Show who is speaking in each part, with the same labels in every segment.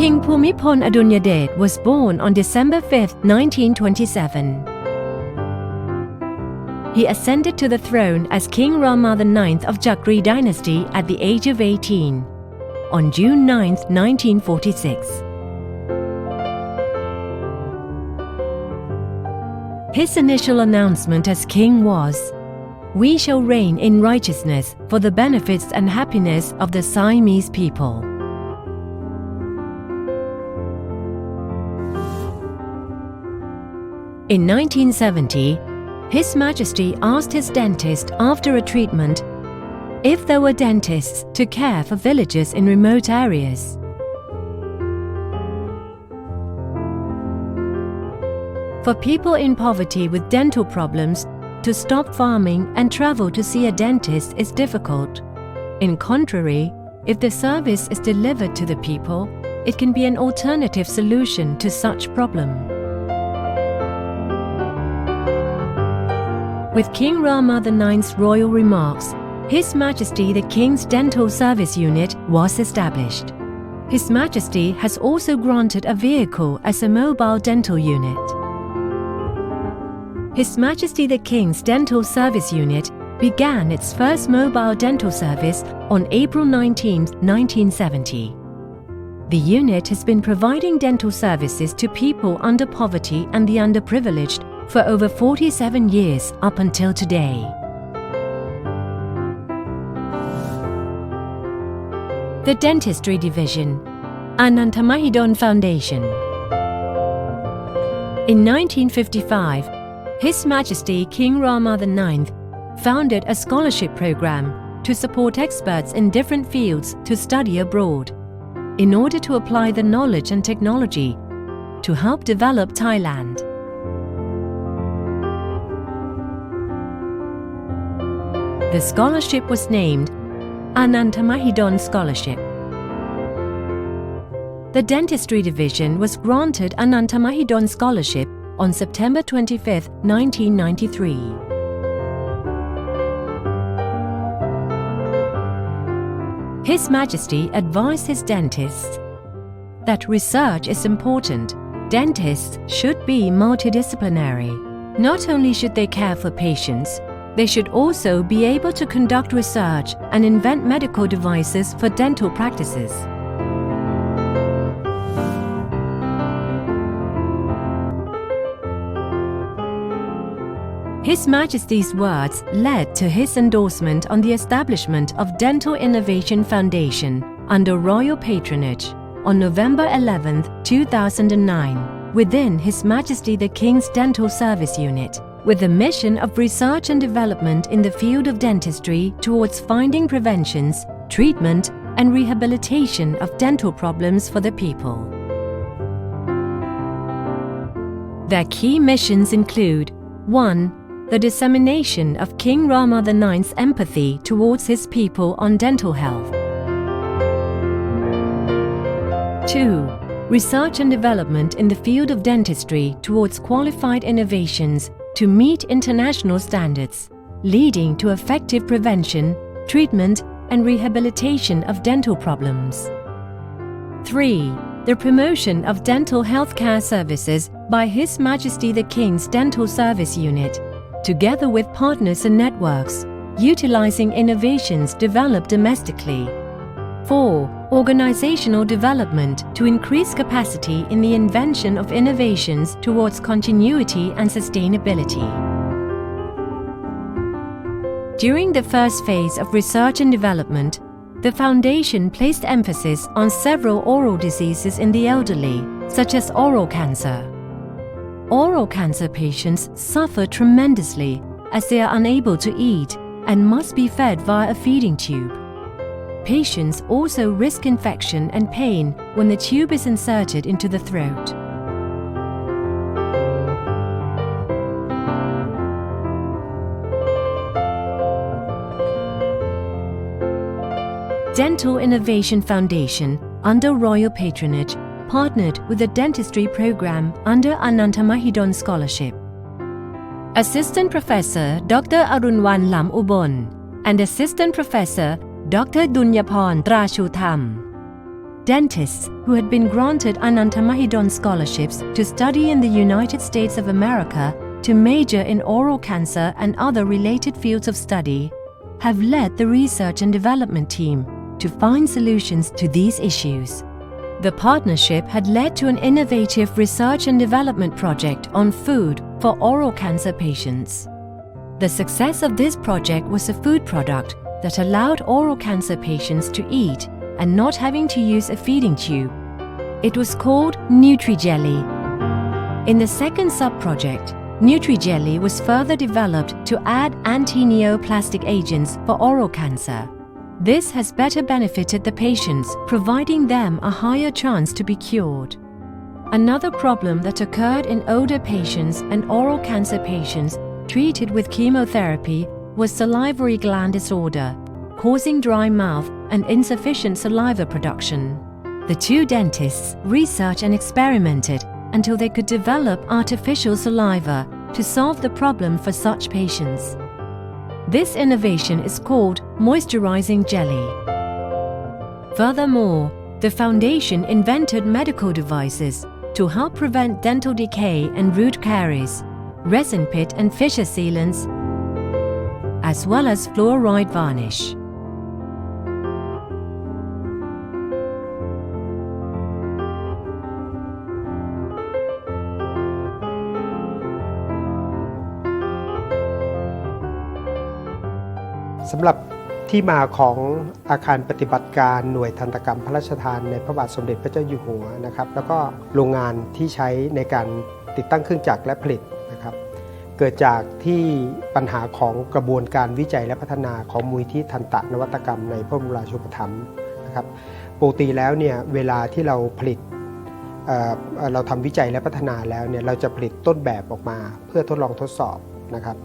Speaker 1: King Bhumibol Adulyadej was born on December 5, 1927. He ascended to the throne as King Rama IX of Geriatric dynasty at the age of 18 on June 9, 1946. His initial announcement as king was, "We shall reign in righteousness for the benefits and happiness of the Siamese people." In 1970, His Majesty asked his dentist after a treatment if there were dentists to care for villagers in remote areas. For people in poverty with dental problems, to stop farming and travel to see a dentist is difficult. In contrary, if the service is delivered to the people, it can be an alternative solution to such problem. With King Rama IX's royal remarks, His Majesty the King's Dental Service Unit was established. His Majesty has also granted a vehicle as a mobile dental unit. His Majesty the King's Dental Service Unit began its first mobile dental service on April 19, 1970. The unit has been providing dental services to people under poverty and the underprivileged for over 47 years up until today. The Dentistry Division, Untitled Foundation. In 1955, His Majesty King Rama IX founded a scholarship program to support experts in different fields to study abroad, in order to apply the knowledge and technology to help develop Thailand. The scholarship was named Untitled Scholarship. The Dentistry Division was granted an Untitled Scholarship on September 25, 1993. His Majesty advised his dentists that research is important. Dentists should be multidisciplinary. Not only should they care for patients, they should also be able to conduct research and invent medical devices for dental practices. His Majesty's words led to his endorsement on the establishment of Dental Innovation Foundation under royal patronage on November 11, 2009, within His Majesty the King's Dental Service Unit, with the mission of research and development in the field of dentistry towards finding preventions, treatment, and rehabilitation of dental problems for the people. Their key missions include 1. The dissemination of King Rama IX's empathy towards his people on dental health. 2. Research and development in the field of dentistry towards qualified innovations to meet international standards, leading to effective prevention, treatment, and rehabilitation of dental problems. 3. The promotion of dental healthcare services by His Majesty the King's Dental Service Unit, together with partners and networks, utilizing innovations developed domestically. 4. Organizational development to increase capacity in the invention of innovations towards continuity and sustainability. During the first phase of research and development, the Foundation placed emphasis on several oral diseases in the elderly, such as oral cancer. Oral cancer patients suffer tremendously as they are unable to eat and must be fed via a feeding tube. Patients also risk infection and pain when the tube is inserted into the throat. Dental Innovation Foundation, under royal patronage, partnered with the dentistry program under Untitled Scholarship. Assistant Professor Dr. Arunwan Lam Ubon and Assistant Professor Dr. Dunyaporn Trachutham. Dentists who had been granted Anantamahidon scholarships to study in the United States of America to major in oral cancer and other related fields of study have led the research and development team to find solutions to these issues. The partnership had led to an innovative research and development project on food for oral cancer patients. The success of this project was a food product that allowed oral cancer patients to eat and not having to use a feeding tube. It was called Nutri-Jelly. In the second sub-project, Nutri-Jelly was further developed to add anti-neoplastic agents for oral cancer. This has better benefited the patients, providing them a higher chance to be cured. Another problem that occurred in older patients and oral cancer patients treated with chemotherapy was salivary gland disorder, causing dry mouth and insufficient saliva production. The two dentists researched and experimented until they could develop artificial saliva to solve the problem for such patients. This innovation is called moisturizing jelly. Furthermore, the foundation invented medical devices to help prevent dental decay and root caries, resin pit and fissure sealants, as well as fluoride varnish.
Speaker 2: สำหรับที่มาของอาคารปฏิบัติการหน่วยทันตกรรมพระราชทานในพระบาทสมเด็จพระเจ้าอยู่หัวนะครับแล้วก็โรงงานที่ใช้ในการติดตั้งเครื่องจักรและผลิตนะครับเกิดจากที่ปัญหาของกระบวนการวิจัยและพัฒนาของมูลที่ทันตนวัตกรรมในพระบรมราชูปถัมภ์นะครับปกติแล้วเนี่ยเวลาที่เราผลิตเราทำวิจัยและพัฒนาแล้วเนี่ยเราจะผลิตต้นแบบออกมาเพื่อทดลองทดสอบนะครับ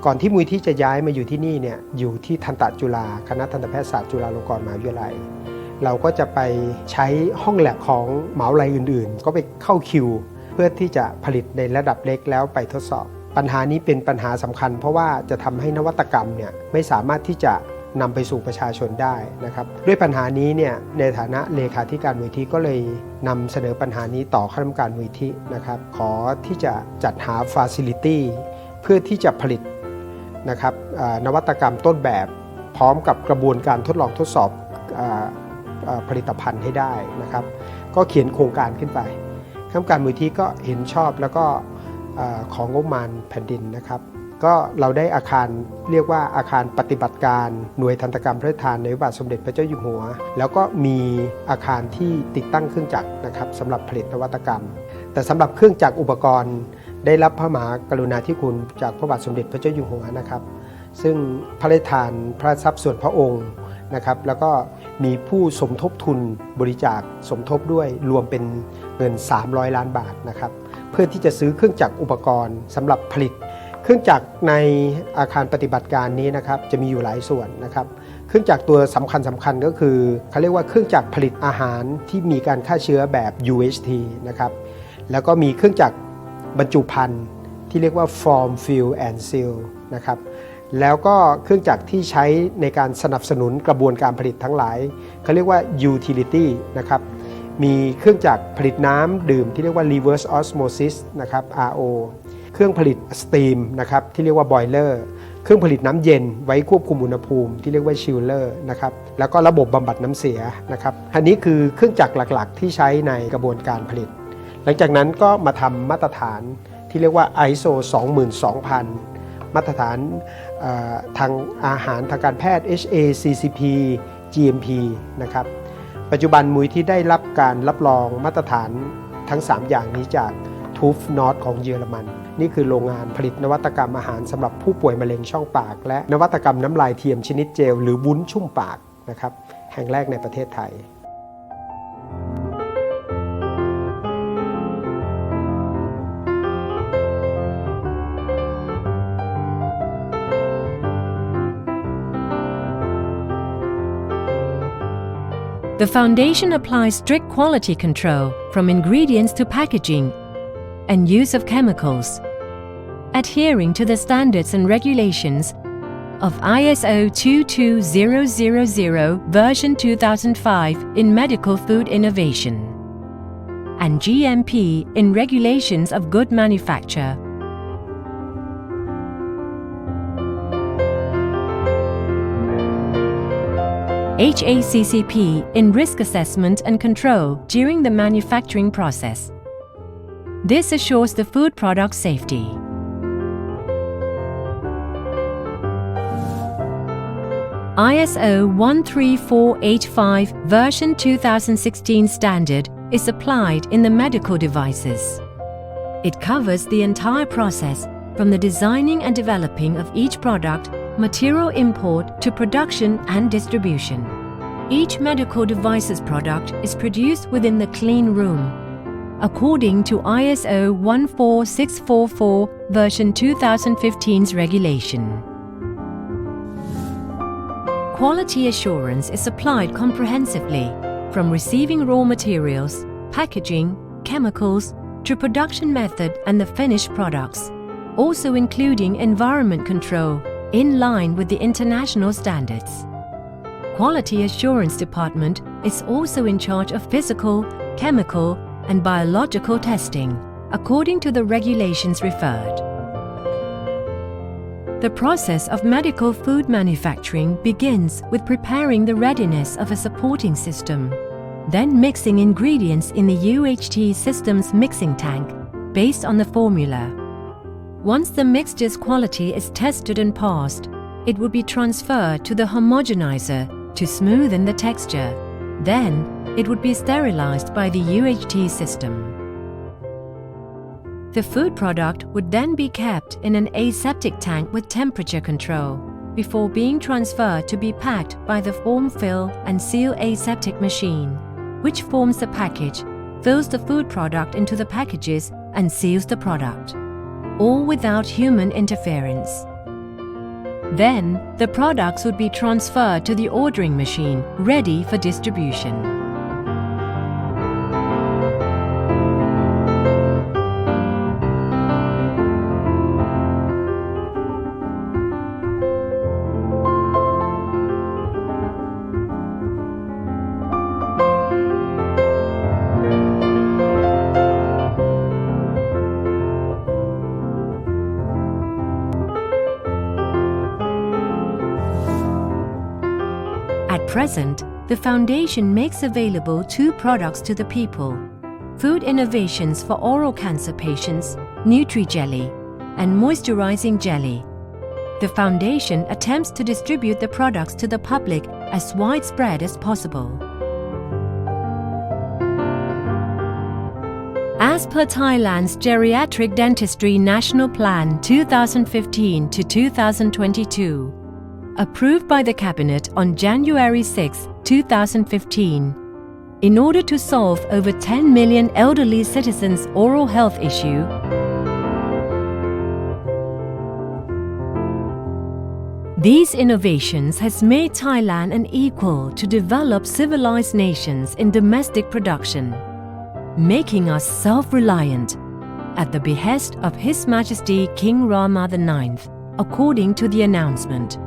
Speaker 2: ก่อนที่มูลที่จะย้ายมาอยู่ที่นี่เนี่ยอยู่ที่ทันตจุฬาคณะทันตแพทยศาสตร์จุฬาลงกรณ์มหาวิทยาลัยเราก็จะไปใช้ห้องแลบของมหาวิทยาลัยอื่นๆก็ไปเข้าคิวเพื่อที่จะผลิตในระดับเล็กแล้วไปทดสอบปัญหานี้เป็นปัญหาสำคัญเพราะว่าจะทำให้นวัตกรรมเนี่ยไม่สามารถที่จะนำไปสู่ประชาชนได้นะครับด้วยปัญหานี้เนี่ยในฐานะเลขาธิการมูลที่ก็เลยนำเสนอปัญหานี้ต่อคณะกรรมการมูลที่นะครับขอที่จะจัดหา facility เพื่อที่จะผลิตนะครับนวัตกรรมต้นแบบพร้อมกับกระบวนการทดลองทดสอบผลิตภัณฑ์ให้ได้นะครับก็เขียนโครงการขึ้นไปคณะกรรมการมูลที่ก็เห็นชอบแล้วก็ของงบประมาณแผ่นดินนะครับก็เราได้อาคารเรียกว่าอาคารปฏิบัติการหน่วยทันตกรรมพระราชทานในพระบาทสมเด็จพระเจ้าอยู่หัวแล้วก็มีอาคารที่ติดตั้งเครื่องจักรนะครับสำหรับผลิตนวัตกรรมแต่สำหรับเครื่องจักรอุปกรณ์ได้รับพระมหากรุณาธิคุณจากพระบาทสมเด็จพระเจ้าอยู่หัวนะครับซึ่งพระราชทานพระทรัพย์ส่วนพระองค์นะครับแล้วก็มีผู้สมทบทุนบริจาคสมทบด้วยรวมเป็นเงิน300 ล้านบาทนะครับเพื่อที่จะซื้อเครื่องจักรอุปกรณ์สำหรับผลิตเครื่องจักรในอาคารปฏิบัติการนี้นะครับจะมีอยู่หลายส่วนนะครับเครื่องจักรตัวสำคัญก็คือเขาเรียกว่าเครื่องจักรผลิตอาหารที่มีการฆ่าเชื้อแบบ UHT นะครับแล้วก็มีเครื่องจักรบรรจุภัณฑ์ที่เรียกว่า Form Fill and Seal นะครับแล้วก็เครื่องจักรที่ใช้ในการสนับสนุนกระบวนการผลิตทั้งหลายเขาเรียกว่า Utility นะครับมีเครื่องจักรผลิตน้ำดื่มที่เรียกว่า Reverse Osmosis นะครับ RO เครื่องผลิตสตีมนะครับที่เรียกว่า Boiler เครื่องผลิตน้ำเย็นไว้ควบคุมอุณหภูมิที่เรียกว่า Chiller นะครับแล้วก็ระบบบำบัดน้ำเสียนะครับอันนี้คือเครื่องจักรหลักๆที่ใช้ในกระบวนการผลิตหลังจากนั้นก็มาทำมาตรฐานที่เรียกว่า ISO 22000 มาตรฐานทางอาหารทางการแพทย์ HACCP GMP นะครับปัจจุบันมูลที่ได้รับการรับรองมาตรฐานทั้ง3อย่างนี้จาก TÜV Nord ของเยอรมันนี่คือโรงงานผลิตนวัตกรรมอาหารสำหรับผู้ป่วยมะเร็งช่องปากและนวัตกรรมน้ำลายเทียมชนิดเจลหรือวุ้นชุ่มปากนะครับแห่งแรกในประเทศไทย
Speaker 1: The foundation applies strict quality control from ingredients to packaging and use of chemicals. Adhering to the standards and regulations, of ISO 22000 version 2005 in medical food innovation, and GMP in regulations of good manufacture. HACCP in risk assessment and control during the manufacturing process. This assures the food product safety. ISO 13485 version 2016 standard is applied in the medical devices. It covers the entire process from the designing and developing of each product, material import to production and distribution. Each medical devices product is produced within the clean room, according to ISO 14644 version 2015's regulation. Quality assurance is applied comprehensively, from receiving raw materials, packaging, chemicals, to production method and the finished products, also including environment control, in line with the international standards. Quality Assurance Department is also in charge of physical, chemical, and biological testing, according to the regulations referred. The process of medical food manufacturing begins with preparing the readiness of a supporting system, then mixing ingredients in the UHT system's mixing tank based on the formula. Once the mixture's quality is tested and passed, it will be transferred to the homogenizer to smoothen the texture. Then, it would be sterilized by the UHT system. The food product would then be kept in an aseptic tank with temperature control before being transferred to be packed by the form fill and seal aseptic machine, which forms the package, fills the food product into the packages and seals the product, all without human interference. Then, the products would be transferred to the ordering machine, ready for distribution. At present, the Foundation makes available 2 products to the people: food innovations for oral cancer patients, Nutri-Jelly, and moisturizing jelly. The Foundation attempts to distribute the products to the public as widespread as possible. As per Thailand's Geriatric Dentistry National Plan 2015 to 2022, approved by the Cabinet on January 6, 2015, in order to solve over 10 million elderly citizens' oral health issue, these innovations has made Thailand an equal to developed civilized nations in domestic production, making us self-reliant at the behest of His Majesty King Rama IX, according to the announcement.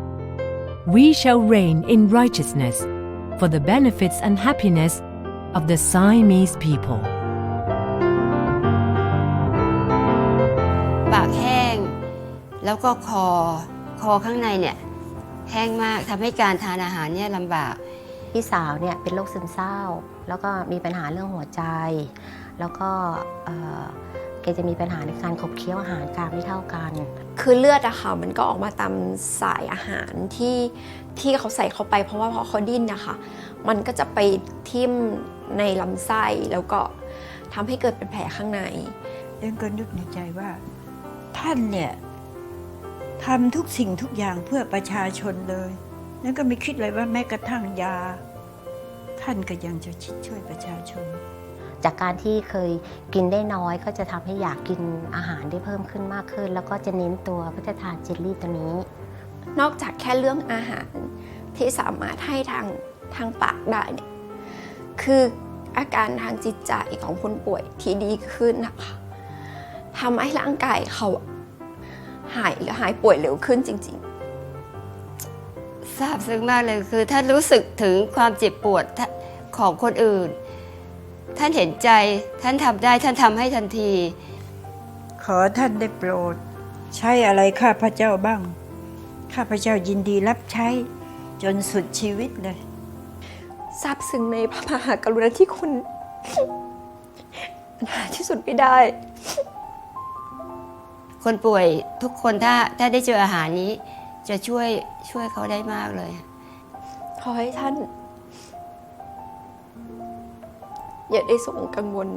Speaker 1: We shall reign in righteousness for the benefits and happiness of the Siamese people.
Speaker 3: ปากแห้งแล้วก็คอข้างในเนี่ยแห้งมากทำให้การทานอาหารเนี่ยลำบากพี่สาวเนี่ยเป็นโรคซึมเศร้าแล้วก็มีปัญหาเรื่องหัวใจแล้วก็แกจะมีปัญหาในการขบเคี้ยวอาหารการไม่เท่ากัน
Speaker 4: คือเลือดอะค่ะมันก็ออกมาตามสายอาหารที่เขาใส่เข้าไปเพราะว่าพอเขาดิ้นนะคะมันก็จะไปทิ่มในลำไส้แล้วก็ทำให้เกิดเป็นแผลข้างใน
Speaker 5: ยังก็นึกในใจว่าท่านเนี่ยทำทุกสิ่งทุกอย่างเพื่อประชาชนเลยนั่นก็ไม่คิดเลยว่าแม้กระทั่งยาท่านก็ยังจะช่วยประชาชน
Speaker 3: จากการที่เคยกินได้น้อยก็จะทำให้อยากกินอาหารได้เพิ่มขึ้นมากขึ้นแล้วก็จะเน้นตัวเพื่อจะทานเจลลี่ตัวนี้
Speaker 4: นอกจากแค่เรื่องอาหารที่สามารถให้ทางปากได้เนี่ยคืออาการทางจิตใจของคนป่วยที่ดีขึ้นนะคะทำให้ร่างกายเขาหายป่วยเร็วขึ้นจริงๆ
Speaker 3: ซาบซึ้งมากเลยคือท่านรู้สึกถึงความเจ็บปวดของคนอื่น ท่านเห็นใจท่านทำได้ท่านทำให้ทันที
Speaker 5: ขอท่านได้โปรด ใช้อะไรข้าพเจ้าบ้าง ข้าพเจ้ายินดีรับใช้จนสุดชีวิตเลย
Speaker 4: ซาบซึ้งในพระมหากรุณาธิคุณมันหาที่สุดไม่ได้
Speaker 3: คนป่วยทุกคนถ้าได้เจออาหารนี้จะช่วยเขาได้มากเลย
Speaker 4: ขอให้ท่าน อย่าได้ทรงกังวล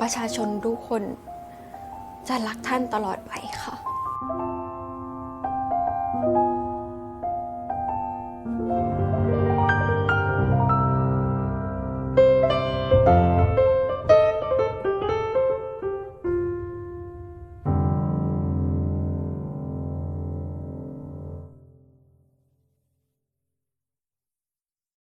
Speaker 4: ประชาชนทุกคนจะรักท่านตลอดไปค่ะ